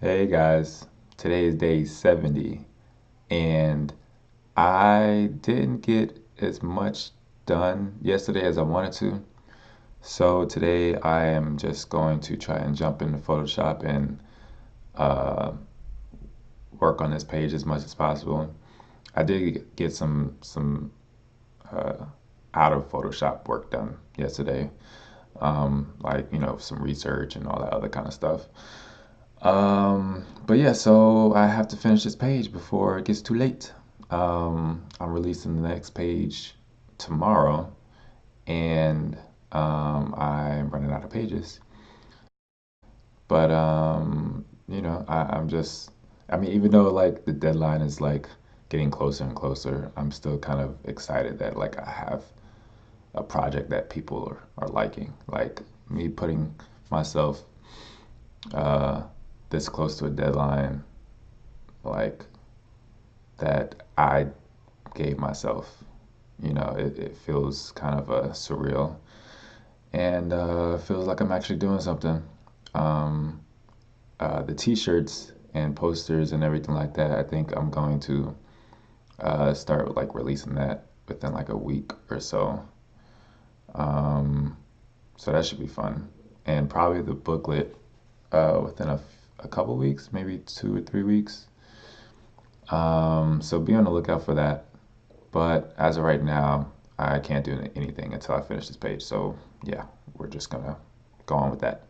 Hey guys, today is day 70, and I didn't get as much done yesterday as I wanted to. So today I am just going to try and jump into Photoshop and uh, work on this page as much as possible. I did get some uh, out of Photoshop work done yesterday, like some research and all that other kind of stuff. But yeah, so I have to finish this page before it gets too late. I'm releasing the next page tomorrow, and I'm running out of pages. But I'm just, I mean, even though like the deadline is like getting closer and closer, I'm still kind of excited that like I have a project that people are liking. Like me putting myself uh, this close to a deadline, like that I gave myself. It feels kind of surreal and feels like I'm actually doing something. Um, the T-shirts and posters and everything like that, I think I'm going to start like releasing that within like a week or so. Um, so that should be fun. And probably the booklet within a couple weeks, maybe 2 or 3 weeks. So be on the lookout for that. But as of right now, I can't do anything until I finish this page. So yeah, we're just gonna go on with that.